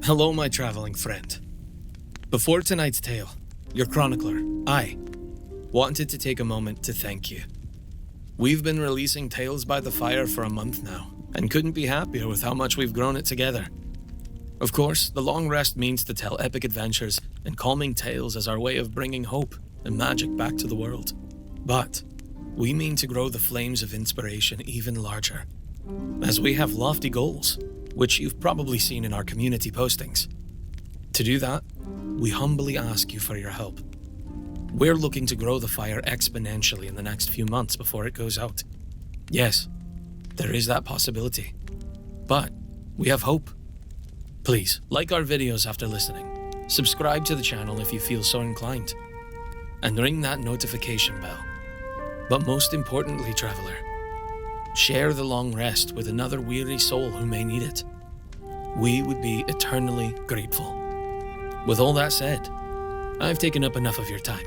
Hello, my traveling friend. Before tonight's tale, your chronicler, I, wanted to take a moment to thank you. We've been releasing Tales by the Fire for a month now, and couldn't be happier with how much we've grown it together. Of course, the long rest means to tell epic adventures and calming tales as our way of bringing hope and magic back to the world. But we mean to grow the flames of inspiration even larger, as we have lofty goals, which you've probably seen in our community postings. To do that, we humbly ask you for your help. We're looking to grow the fire exponentially in the next few months before it goes out. Yes, there is that possibility. But we have hope. Please, like our videos after listening, subscribe to the channel if you feel so inclined, and ring that notification bell. But most importantly, traveler, share the long rest with another weary soul who may need it. We would be eternally grateful. With all that said, I've taken up enough of your time.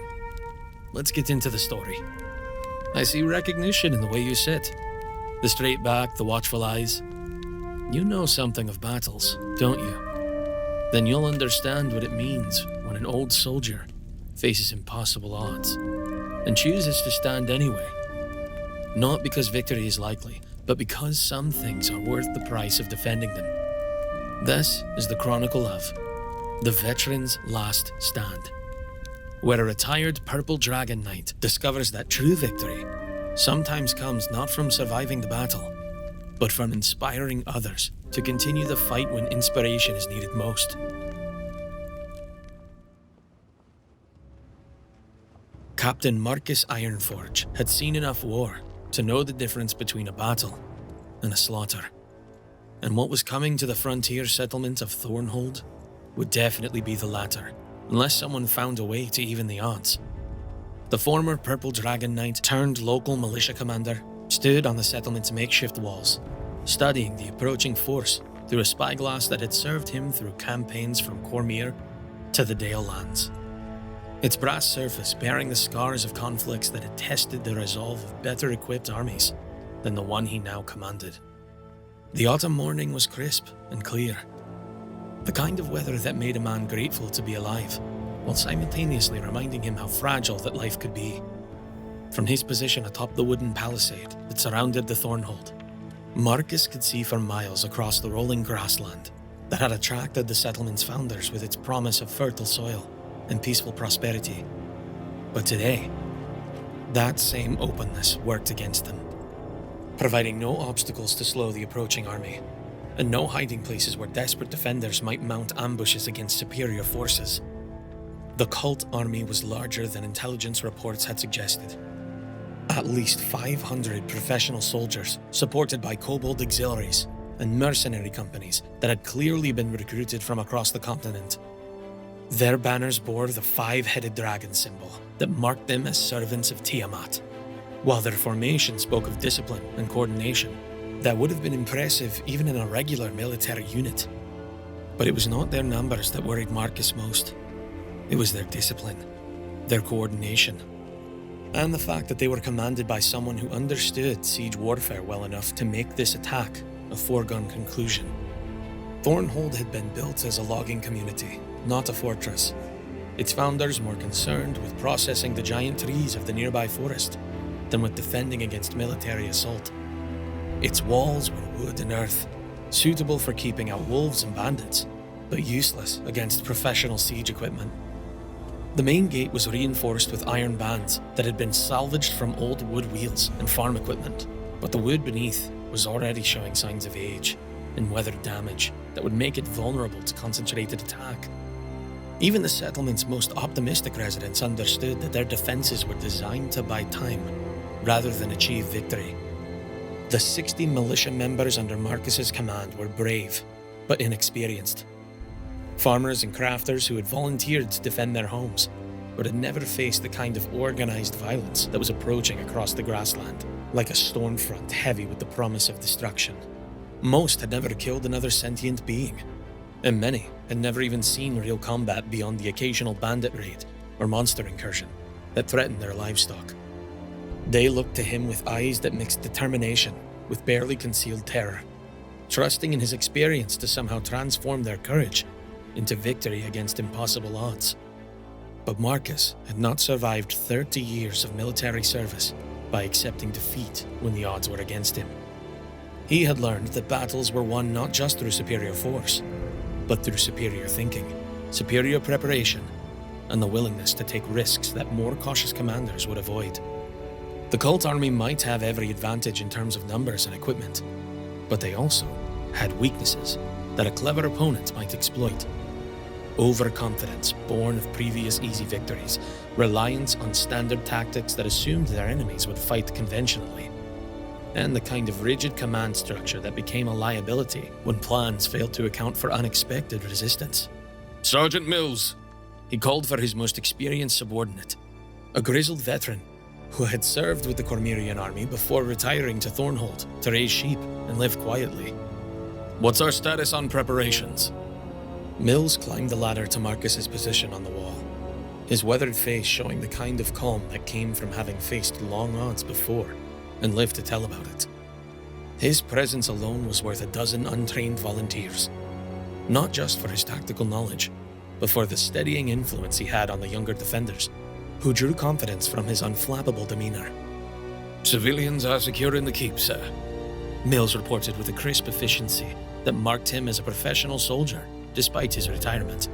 Let's get into the story. I see recognition in the way you sit. The straight back, the watchful eyes. You know something of battles, don't you? Then you'll understand what it means when an old soldier faces impossible odds and chooses to stand anyway. Not because victory is likely, but because some things are worth the price of defending them. This is the chronicle of the Veteran's Last Stand, where a retired purple dragon knight discovers that true victory sometimes comes not from surviving the battle, but from inspiring others to continue the fight when inspiration is needed most. Captain Marcus Ironforge had seen enough war to know the difference between a battle and a slaughter. And what was coming to the frontier settlement of Thornhold would definitely be the latter, unless someone found a way to even the odds. The former Purple Dragon Knight turned local militia commander stood on the settlement's makeshift walls, studying the approaching force through a spyglass that had served him through campaigns from Cormyr to the Dale Lands. Its brass surface bearing the scars of conflicts that had tested the resolve of better-equipped armies than the one he now commanded. The autumn morning was crisp and clear, the kind of weather that made a man grateful to be alive, while simultaneously reminding him how fragile that life could be. From his position atop the wooden palisade that surrounded the Thornhold, Marcus could see for miles across the rolling grassland that had attracted the settlement's founders with its promise of fertile soil and peaceful prosperity. But today, that same openness worked against them, providing no obstacles to slow the approaching army, and no hiding places where desperate defenders might mount ambushes against superior forces. The cult army was larger than intelligence reports had suggested. At least 500 professional soldiers, supported by kobold auxiliaries and mercenary companies that had clearly been recruited from across the continent. Their banners bore the 5-headed dragon symbol that marked them as servants of Tiamat, while their formation spoke of discipline and coordination that would have been impressive even in a regular military unit. But it was not their numbers that worried Marcus most. It was their discipline, their coordination, and the fact that they were commanded by someone who understood siege warfare well enough to make this attack a foregone conclusion. Thornhold had been built as a logging community, not a fortress. Its founders more concerned with processing the giant trees of the nearby forest than with defending against military assault. Its walls were wood and earth, suitable for keeping out wolves and bandits, but useless against professional siege equipment. The main gate was reinforced with iron bands that had been salvaged from old wood wheels and farm equipment, but the wood beneath was already showing signs of age and weather damage that would make it vulnerable to concentrated attack. Even the settlement's most optimistic residents understood that their defenses were designed to buy time rather than achieve victory. The 60 militia members under Marcus's command were brave, but inexperienced. Farmers and crafters who had volunteered to defend their homes, but had never faced the kind of organized violence that was approaching across the grassland, like a storm front heavy with the promise of destruction. Most had never killed another sentient being, and many had never even seen real combat beyond the occasional bandit raid or monster incursion that threatened their livestock. They looked to him with eyes that mixed determination with barely concealed terror, trusting in his experience to somehow transform their courage into victory against impossible odds. But Marcus had not survived 30 years of military service by accepting defeat when the odds were against him. He had learned that battles were won not just through superior force, but through superior thinking, superior preparation, and the willingness to take risks that more cautious commanders would avoid. The cult army might have every advantage in terms of numbers and equipment, but they also had weaknesses that a clever opponent might exploit. Overconfidence born of previous easy victories, reliance on standard tactics that assumed their enemies would fight conventionally, and the kind of rigid command structure that became a liability when plans failed to account for unexpected resistance. "Sergeant Mills," he called for his most experienced subordinate, a grizzled veteran who had served with the Cormyrean army before retiring to Thornhold to raise sheep and live quietly. "What's our status on preparations?" Mills climbed the ladder to Marcus's position on the wall, his weathered face showing the kind of calm that came from having faced long odds before and lived to tell about it. His presence alone was worth a dozen untrained volunteers, not just for his tactical knowledge, but for the steadying influence he had on the younger defenders, who drew confidence from his unflappable demeanor. "Civilians are secure in the keep, sir," Mills reported with a crisp efficiency that marked him as a professional soldier despite his retirement.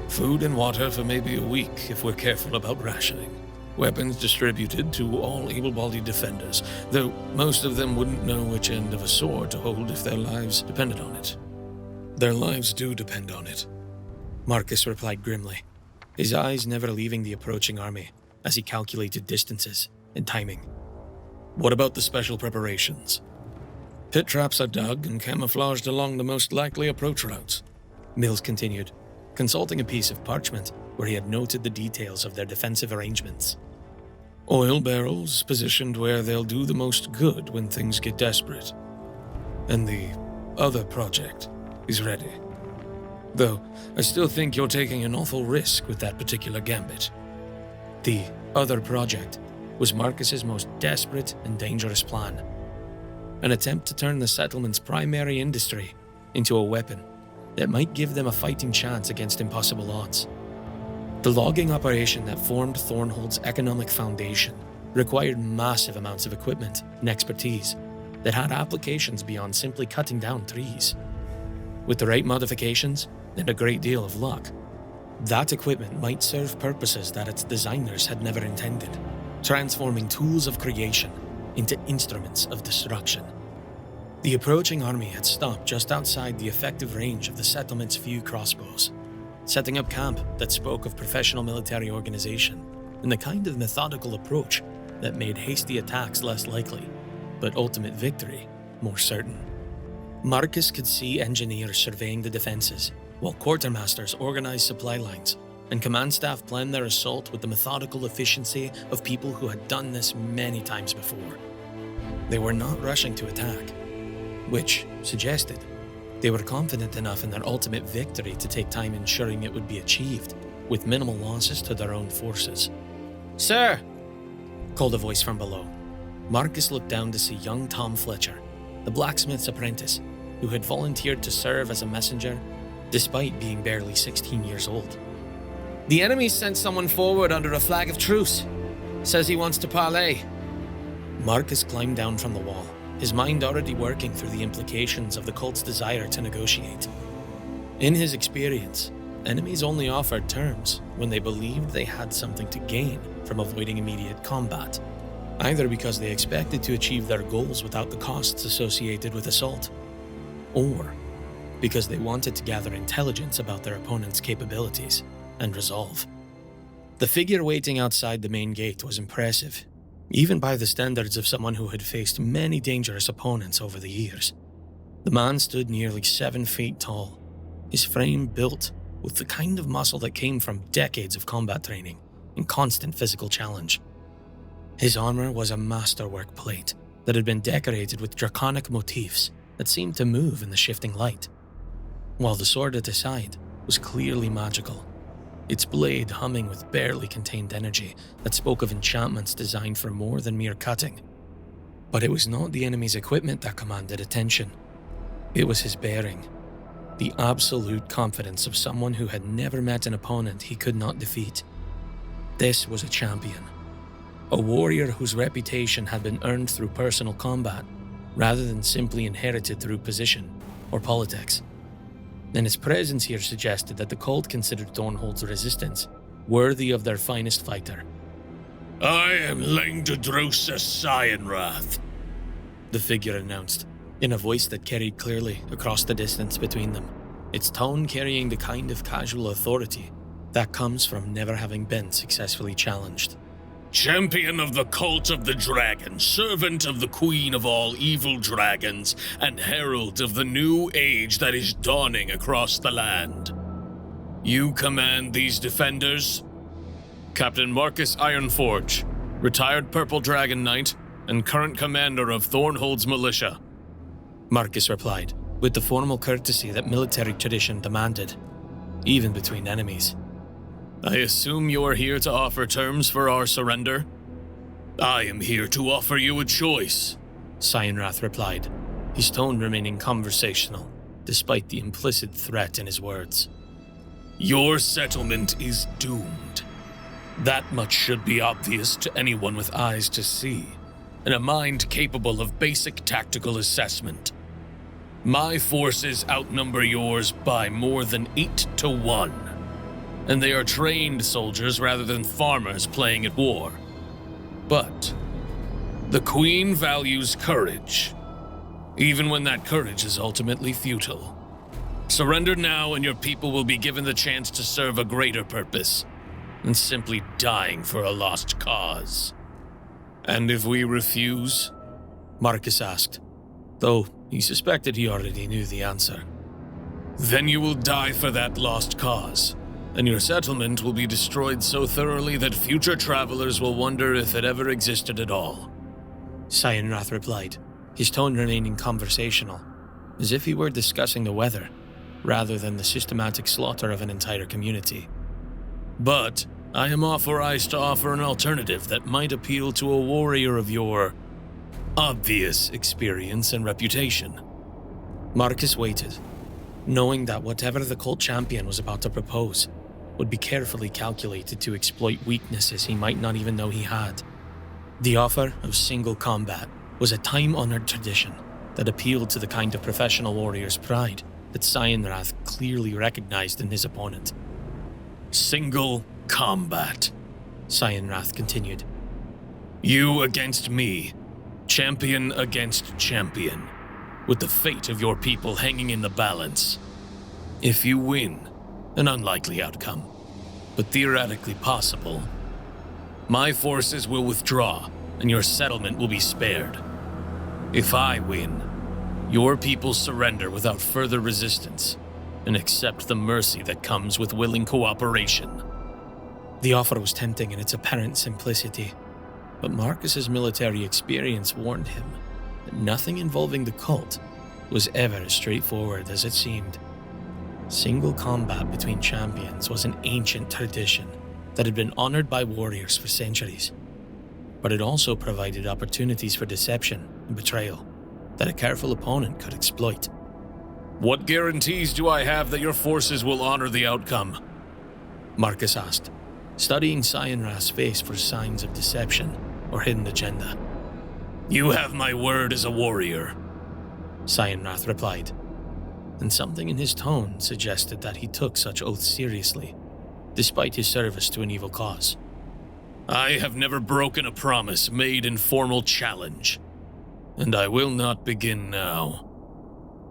"Food and water for maybe a week if we're careful about rationing. Weapons distributed to all able-bodied defenders, though most of them wouldn't know which end of a sword to hold if their lives depended on it." "Their lives do depend on it," Marcus replied grimly, his eyes never leaving the approaching army as he calculated distances and timing. "What about the special preparations?" "Pit traps are dug and camouflaged along the most likely approach routes," Mills continued, consulting a piece of parchment where he had noted the details of their defensive arrangements. "Oil barrels positioned where they'll do the most good when things get desperate. And the other project is ready. Though I still think you're taking an awful risk with that particular gambit." The other project was Marcus's most desperate and dangerous plan. An attempt to turn the settlement's primary industry into a weapon that might give them a fighting chance against impossible odds. The logging operation that formed Thornhold's economic foundation required massive amounts of equipment and expertise that had applications beyond simply cutting down trees. With the right modifications and a great deal of luck, that equipment might serve purposes that its designers had never intended, transforming tools of creation into instruments of destruction. The approaching army had stopped just outside the effective range of the settlement's few crossbows, setting up camp that spoke of professional military organization and the kind of methodical approach that made hasty attacks less likely, but ultimate victory more certain. Marcus could see engineers surveying the defenses, while quartermasters organized supply lines, and command staff planned their assault with the methodical efficiency of people who had done this many times before. They were not rushing to attack, which suggested they were confident enough in their ultimate victory to take time ensuring it would be achieved, with minimal losses to their own forces. "Sir!" called a voice from below. Marcus looked down to see young Tom Fletcher, the blacksmith's apprentice, who had volunteered to serve as a messenger despite being barely 16 years old. "The enemy sent someone forward under a flag of truce. Says he wants to parley." Marcus climbed down from the wall, his mind already working through the implications of the cult's desire to negotiate. In his experience, enemies only offered terms when they believed they had something to gain from avoiding immediate combat, either because they expected to achieve their goals without the costs associated with assault, or because they wanted to gather intelligence about their opponent's capabilities and resolve. The figure waiting outside the main gate was impressive, even by the standards of someone who had faced many dangerous opponents over the years. The man stood nearly 7 feet tall, his frame built with the kind of muscle that came from decades of combat training and constant physical challenge. His armor was a masterwork plate that had been decorated with draconic motifs that seemed to move in the shifting light, while the sword at his side was clearly magical, its blade humming with barely contained energy that spoke of enchantments designed for more than mere cutting. But it was not the enemy's equipment that commanded attention. It was his bearing. The absolute confidence of someone who had never met an opponent he could not defeat. This was a champion. A warrior whose reputation had been earned through personal combat, rather than simply inherited through position or politics. And his presence here suggested that the cult considered Thornhold's resistance worthy of their finest fighter. I am Langdadrosa Cyanrath, the figure announced, in a voice that carried clearly across the distance between them, its tone carrying the kind of casual authority that comes from never having been successfully challenged. Champion of the cult of the dragon, servant of the queen of all evil dragons, and herald of the new age that is dawning across the land. You command these defenders? Captain Marcus Ironforge, retired Purple Dragon Knight, and current commander of Thornhold's militia, Marcus replied, with the formal courtesy that military tradition demanded, even between enemies. I assume you are here to offer terms for our surrender? I am here to offer you a choice, Cyanrath replied, his tone remaining conversational, despite the implicit threat in his words. Your settlement is doomed. That much should be obvious to anyone with eyes to see, and a mind capable of basic tactical assessment. My forces outnumber yours by more than 8 to 1. And they are trained soldiers rather than farmers playing at war. But the Queen values courage, even when that courage is ultimately futile. Surrender now and your people will be given the chance to serve a greater purpose than simply dying for a lost cause. And if we refuse? Marcus asked, though he suspected he already knew the answer. Then you will die for that lost cause, and your settlement will be destroyed so thoroughly that future travelers will wonder if it ever existed at all. Cyanrath replied, his tone remaining conversational, as if he were discussing the weather, rather than the systematic slaughter of an entire community. But I am authorized to offer an alternative that might appeal to a warrior of your obvious experience and reputation. Marcus waited, knowing that whatever the cult champion was about to propose would be carefully calculated to exploit weaknesses he might not even know he had. The offer of single combat was a time-honored tradition that appealed to the kind of professional warrior's pride that Cyanrath clearly recognized in his opponent. Single combat, Cyanrath continued. You against me, champion against champion, with the fate of your people hanging in the balance. If you win, an unlikely outcome, but theoretically possible, my forces will withdraw and your settlement will be spared. If I win, your people surrender without further resistance and accept the mercy that comes with willing cooperation. The offer was tempting in its apparent simplicity, but Marcus's military experience warned him that nothing involving the cult was ever as straightforward as it seemed. Single combat between champions was an ancient tradition that had been honored by warriors for centuries, but it also provided opportunities for deception and betrayal that a careful opponent could exploit. What guarantees do I have that your forces will honor the outcome? Marcus asked, studying Cyanrath's face for signs of deception or hidden agenda. You have my word as a warrior, Cyanrath replied, and something in his tone suggested that he took such oaths seriously, despite his service to an evil cause. I have never broken a promise made in formal challenge, and I will not begin now.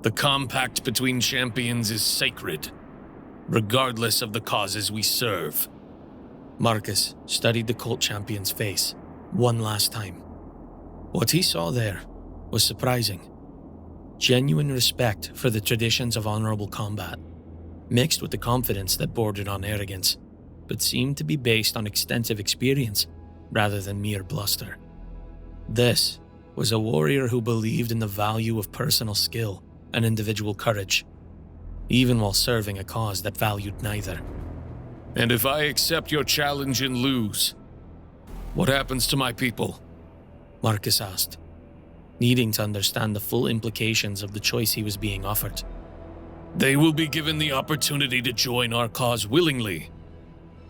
The compact between champions is sacred, regardless of the causes we serve. Marcus studied the cult champion's face one last time. What he saw there was surprising. Genuine respect for the traditions of honorable combat, mixed with the confidence that bordered on arrogance, but seemed to be based on extensive experience rather than mere bluster. This was a warrior who believed in the value of personal skill and individual courage, even while serving a cause that valued neither. And if I accept your challenge and lose, what happens to my people? Marcus asked, needing to understand the full implications of the choice he was being offered. They will be given the opportunity to join our cause willingly,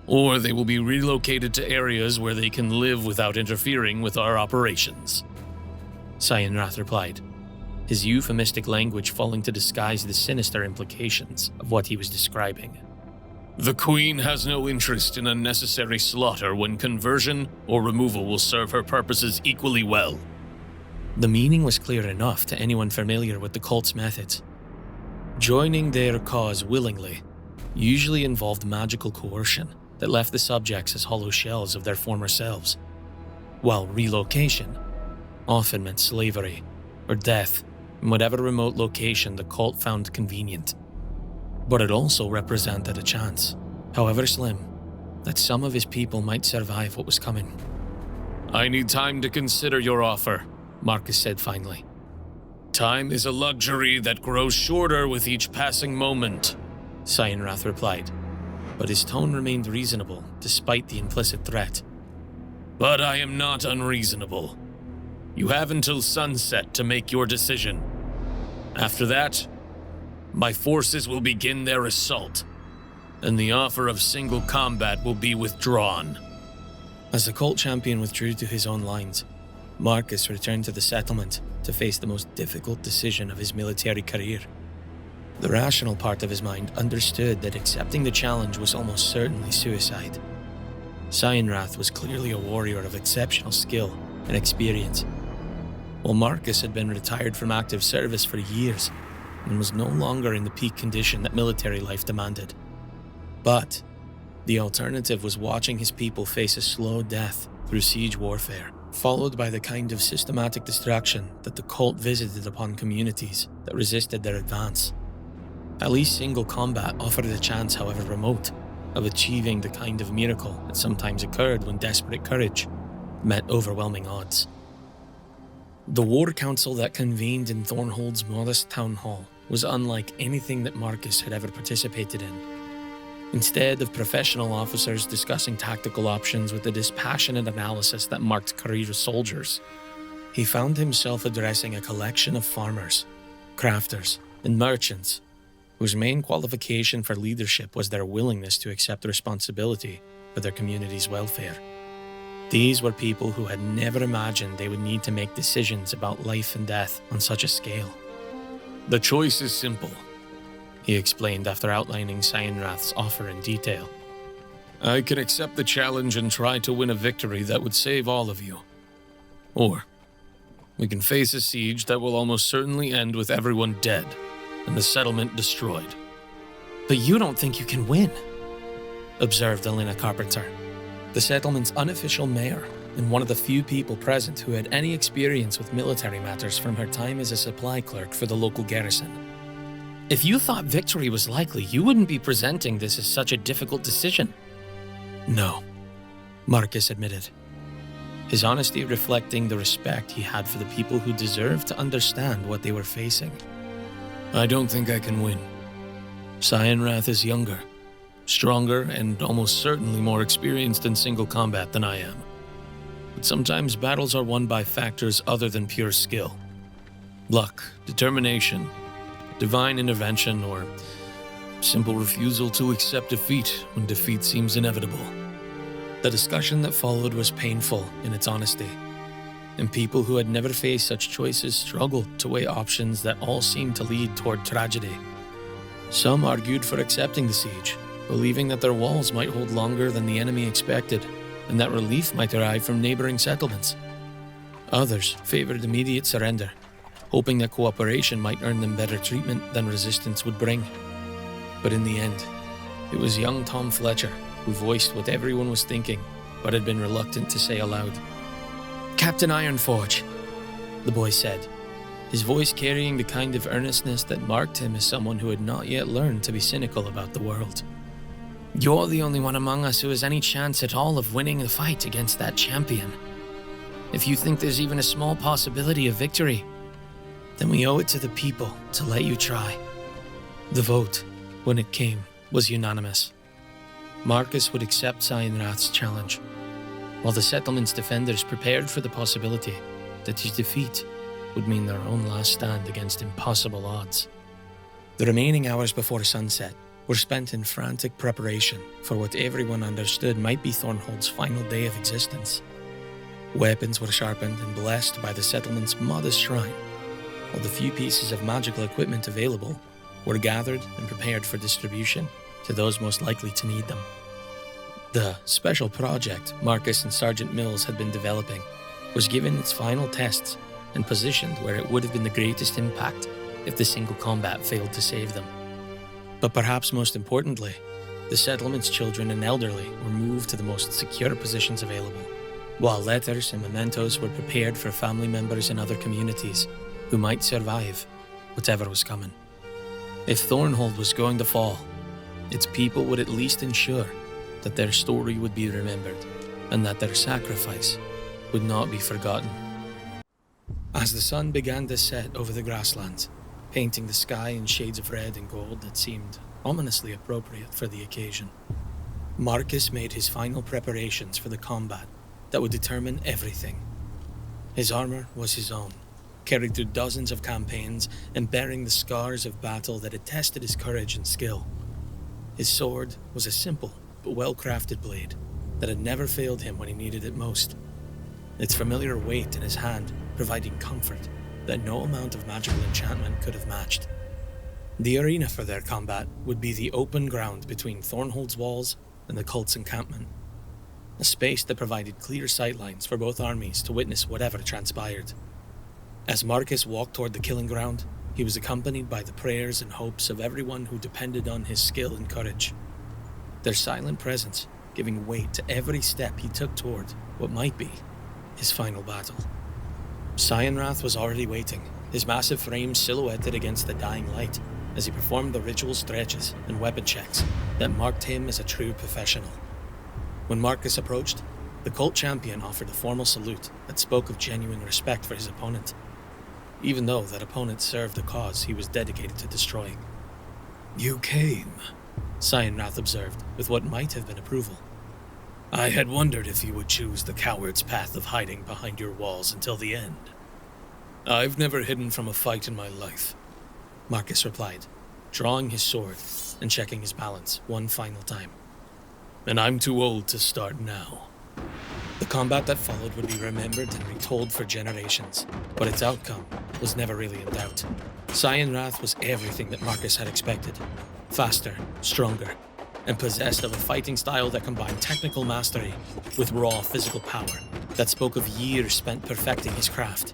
or they will be relocated to areas where they can live without interfering with our operations. Cyanrath replied, his euphemistic language falling to disguise the sinister implications of what he was describing. The Queen has no interest in unnecessary slaughter when conversion or removal will serve her purposes equally well. The meaning was clear enough to anyone familiar with the cult's methods. Joining their cause willingly usually involved magical coercion that left the subjects as hollow shells of their former selves, while relocation often meant slavery or death in whatever remote location the cult found convenient. But it also represented a chance, however slim, that some of his people might survive what was coming. I need time to consider your offer, Marcus said finally. Time is a luxury that grows shorter with each passing moment, Cyanrath replied, but his tone remained reasonable despite the implicit threat. But I am not unreasonable. You have until sunset to make your decision. After that, my forces will begin their assault, and the offer of single combat will be withdrawn. As the cult champion withdrew to his own lines, Marcus returned to the settlement to face the most difficult decision of his military career. The rational part of his mind understood that accepting the challenge was almost certainly suicide. Cyanrath was clearly a warrior of exceptional skill and experience, while Marcus had been retired from active service for years and was no longer in the peak condition that military life demanded. But the alternative was watching his people face a slow death through siege warfare, followed by the kind of systematic destruction that the cult visited upon communities that resisted their advance. At least single combat offered a chance, however remote, of achieving the kind of miracle that sometimes occurred when desperate courage met overwhelming odds. The war council that convened in Thornhold's modest town hall was unlike anything that Marcus had ever participated in. Instead of professional officers discussing tactical options with the dispassionate analysis that marked career soldiers, he found himself addressing a collection of farmers, crafters, and merchants whose main qualification for leadership was their willingness to accept responsibility for their community's welfare. These were people who had never imagined they would need to make decisions about life and death on such a scale. The choice is simple, he explained after outlining Cyanrath's offer in detail. I can accept the challenge and try to win a victory that would save all of you. Or we can face a siege that will almost certainly end with everyone dead and the settlement destroyed. But you don't think you can win, observed Elena Carpenter, the settlement's unofficial mayor and one of the few people present who had any experience with military matters from her time as a supply clerk for the local garrison. If you thought victory was likely, you wouldn't be presenting this as such a difficult decision. No, Marcus admitted, his honesty reflecting the respect he had for the people who deserved to understand what they were facing. I don't think I can win. Cyanrath is younger, stronger, and almost certainly more experienced in single combat than I am. But sometimes battles are won by factors other than pure skill. Luck, determination, divine intervention, or simple refusal to accept defeat when defeat seems inevitable. The discussion that followed was painful in its honesty, and people who had never faced such choices struggled to weigh options that all seemed to lead toward tragedy. Some argued for accepting the siege, believing that their walls might hold longer than the enemy expected, and that relief might arrive from neighboring settlements. Others favored immediate surrender, hoping that cooperation might earn them better treatment than resistance would bring. But in the end, it was young Tom Fletcher who voiced what everyone was thinking, but had been reluctant to say aloud. "Captain Ironforge," the boy said, his voice carrying the kind of earnestness that marked him as someone who had not yet learned to be cynical about the world. "You're the only one among us who has any chance at all of winning the fight against that champion. If you think there's even a small possibility of victory, then we owe it to the people to let you try." The vote, when it came, was unanimous. Marcus would accept Cyanrath's challenge, while the settlement's defenders prepared for the possibility that his defeat would mean their own last stand against impossible odds. The remaining hours before sunset were spent in frantic preparation for what everyone understood might be Thornhold's final day of existence. Weapons were sharpened and blessed by the settlement's modest shrine, while the few pieces of magical equipment available were gathered and prepared for distribution to those most likely to need them. The special project Marcus and Sergeant Mills had been developing was given its final tests and positioned where it would have been the greatest impact if the single combat failed to save them. But perhaps most importantly, the settlement's children and elderly were moved to the most secure positions available, while letters and mementos were prepared for family members in other communities who might survive whatever was coming. If Thornhold was going to fall, its people would at least ensure that their story would be remembered and that their sacrifice would not be forgotten. As the sun began to set over the grasslands, painting the sky in shades of red and gold that seemed ominously appropriate for the occasion, Marcus made his final preparations for the combat that would determine everything. His armor was his own, carried through dozens of campaigns and bearing the scars of battle that had tested his courage and skill. His sword was a simple but well-crafted blade that had never failed him when he needed it most, its familiar weight in his hand providing comfort that no amount of magical enchantment could have matched. The arena for their combat would be the open ground between Thornhold's walls and the cult's encampment, a space that provided clear sightlines for both armies to witness whatever transpired. As Marcus walked toward the killing ground, he was accompanied by the prayers and hopes of everyone who depended on his skill and courage, their silent presence giving weight to every step he took toward what might be his final battle. Cyanrath was already waiting, his massive frame silhouetted against the dying light as he performed the ritual stretches and weapon checks that marked him as a true professional. When Marcus approached, the cult champion offered a formal salute that spoke of genuine respect for his opponent, even though that opponent served a cause he was dedicated to destroying. "You came," Cyanrath observed with what might have been approval. "I had wondered if you would choose the coward's path of hiding behind your walls until the end." "I've never hidden from a fight in my life," Marcus replied, drawing his sword and checking his balance one final time. "And I'm too old to start now." The combat that followed would be remembered and retold for generations, but its outcome was never really in doubt. Cyanrath was everything that Marcus had expected. Faster, stronger, and possessed of a fighting style that combined technical mastery with raw physical power that spoke of years spent perfecting his craft.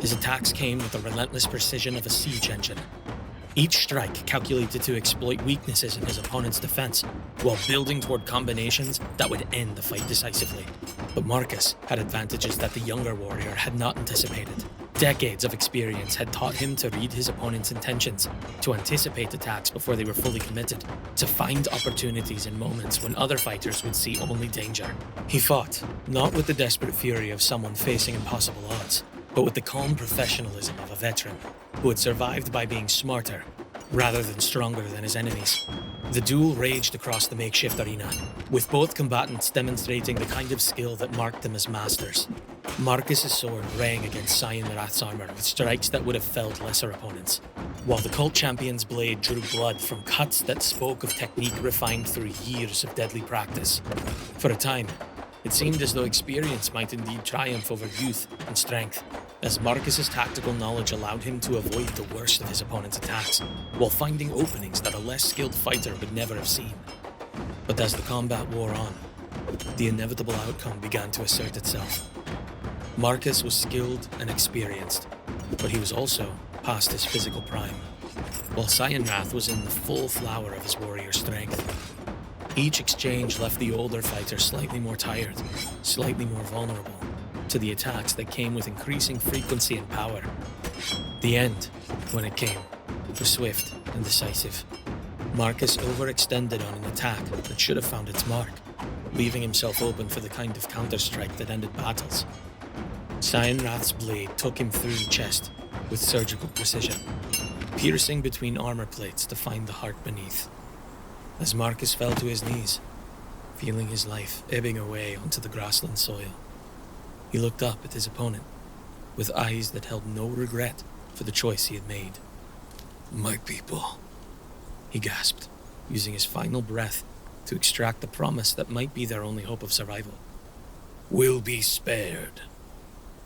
His attacks came with the relentless precision of a siege engine, each strike calculated to exploit weaknesses in his opponent's defense, while building toward combinations that would end the fight decisively. But Marcus had advantages that the younger warrior had not anticipated. Decades of experience had taught him to read his opponent's intentions, to anticipate attacks before they were fully committed, to find opportunities in moments when other fighters would see only danger. He fought, not with the desperate fury of someone facing impossible odds, but with the calm professionalism of a veteran who had survived by being smarter rather than stronger than his enemies. The duel raged across the makeshift arena, with both combatants demonstrating the kind of skill that marked them as masters. Marcus's sword rang against Cyanrath's armor with strikes that would have felled lesser opponents, while the cult champion's blade drew blood from cuts that spoke of technique refined through years of deadly practice. For a time, it seemed as though experience might indeed triumph over youth and strength, as Marcus's tactical knowledge allowed him to avoid the worst of his opponent's attacks, while finding openings that a less skilled fighter would never have seen. But as the combat wore on, the inevitable outcome began to assert itself. Marcus was skilled and experienced, but he was also past his physical prime, while Cyanrath was in the full flower of his warrior strength. Each exchange left the older fighter slightly more tired, slightly more vulnerable to the attacks that came with increasing frequency and power. The end, when it came, was swift and decisive. Marcus overextended on an attack that should have found its mark, leaving himself open for the kind of counter-strike that ended battles. Cyanrath's blade took him through the chest with surgical precision, piercing between armor plates to find the heart beneath. As Marcus fell to his knees, feeling his life ebbing away onto the grassland soil, he looked up at his opponent with eyes that held no regret for the choice he had made. My people he gasped, using his final breath to extract the promise that might be their only hope of survival. will be spared.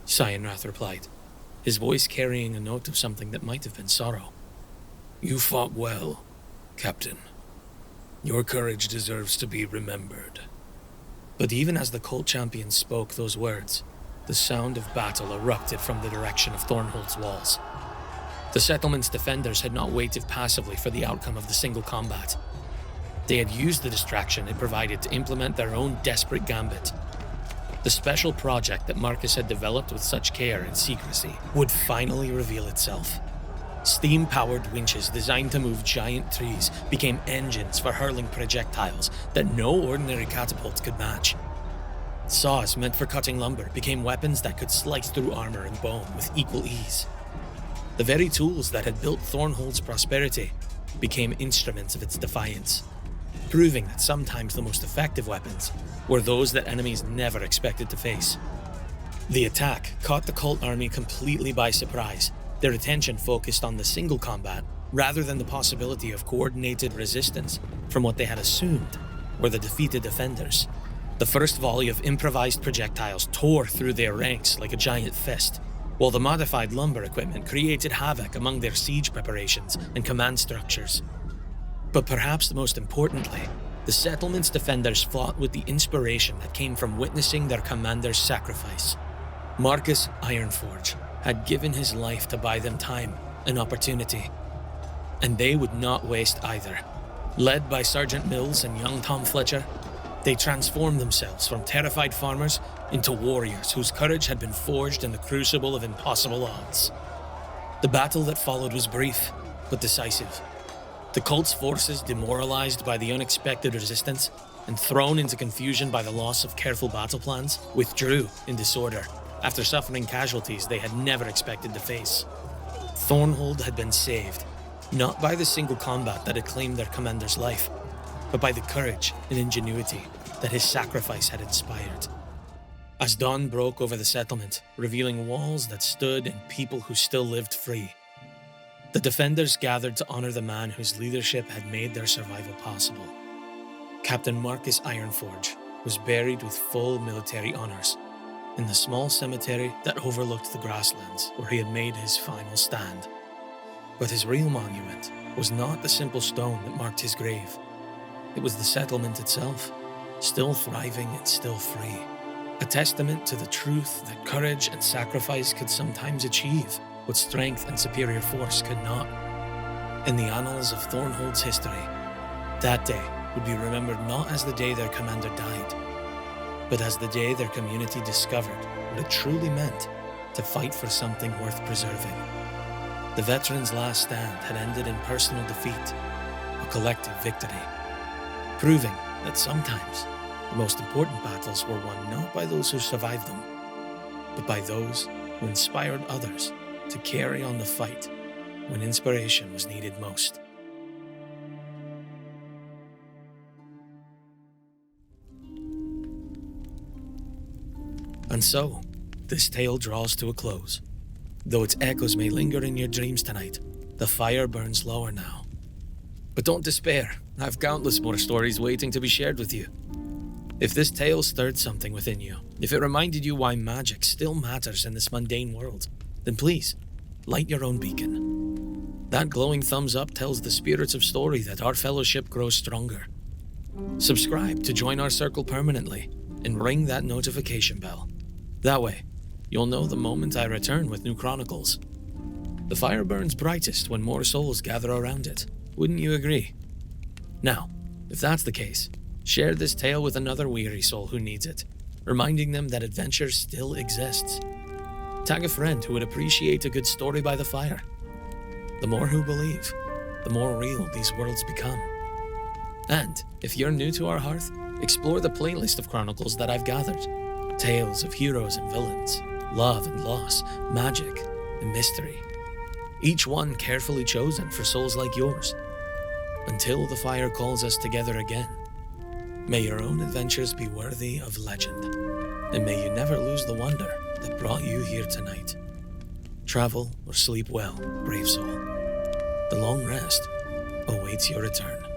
Cyanrath replied, his voice carrying a note of something that might have been sorrow. You fought well, Captain. Your courage deserves to be remembered. But even as the cult champion spoke those words, the sound of battle erupted from the direction of Thornhold's walls. The settlement's defenders had not waited passively for the outcome of the single combat. They had used the distraction it provided to implement their own desperate gambit. The special project that Marcus had developed with such care and secrecy would finally reveal itself. Steam-powered winches designed to move giant trees became engines for hurling projectiles that no ordinary catapult could match. Saws meant for cutting lumber became weapons that could slice through armor and bone with equal ease. The very tools that had built Thornhold's prosperity became instruments of its defiance, proving that sometimes the most effective weapons were those that enemies never expected to face. The attack caught the cult army completely by surprise, their attention focused on the single combat rather than the possibility of coordinated resistance from what they had assumed were the defeated defenders. The first volley of improvised projectiles tore through their ranks like a giant fist, while the modified lumber equipment created havoc among their siege preparations and command structures. But perhaps most importantly, the settlement's defenders fought with the inspiration that came from witnessing their commander's sacrifice. Marcus Ironforge had given his life to buy them time and opportunity, and they would not waste either. Led by Sergeant Mills and young Tom Fletcher, they transformed themselves from terrified farmers into warriors whose courage had been forged in the crucible of impossible odds. The battle that followed was brief, but decisive. The cult's forces, demoralized by the unexpected resistance and thrown into confusion by the loss of careful battle plans, withdrew in disorder after suffering casualties they had never expected to face. Thornhold had been saved, not by the single combat that had claimed their commander's life, but by the courage and ingenuity that his sacrifice had inspired. As dawn broke over the settlement, revealing walls that stood and people who still lived free, the defenders gathered to honor the man whose leadership had made their survival possible. Captain Marcus Ironforge was buried with full military honors in the small cemetery that overlooked the grasslands where he had made his final stand. But his real monument was not the simple stone that marked his grave. It was the settlement itself, still thriving and still free, a testament to the truth that courage and sacrifice could sometimes achieve what strength and superior force could not. In the annals of Thornhold's history, that day would be remembered not as the day their commander died, but as the day their community discovered what it truly meant to fight for something worth preserving. The veterans' last stand had ended in personal defeat, a collective victory, proving that sometimes the most important battles were won not by those who survived them, but by those who inspired others to carry on the fight when inspiration was needed most. And so, this tale draws to a close. Though its echoes may linger in your dreams tonight, the fire burns lower now. But don't despair, I have countless more stories waiting to be shared with you. If this tale stirred something within you, if it reminded you why magic still matters in this mundane world, then please, light your own beacon. That glowing thumbs up tells the spirits of story that our fellowship grows stronger. Subscribe to join our circle permanently, and ring that notification bell. That way, you'll know the moment I return with new chronicles. The fire burns brightest when more souls gather around it. Wouldn't you agree? Now, if that's the case, share this tale with another weary soul who needs it, reminding them that adventure still exists. Tag a friend who would appreciate a good story by the fire. The more who believe, the more real these worlds become. And if you're new to our hearth, explore the playlist of chronicles that I've gathered. Tales of heroes and villains, love and loss, magic and mystery. Each one carefully chosen for souls like yours. Until the fire calls us together again, may your own adventures be worthy of legend, and may you never lose the wonder that brought you here tonight. Travel or sleep well, brave soul. The long rest awaits your return.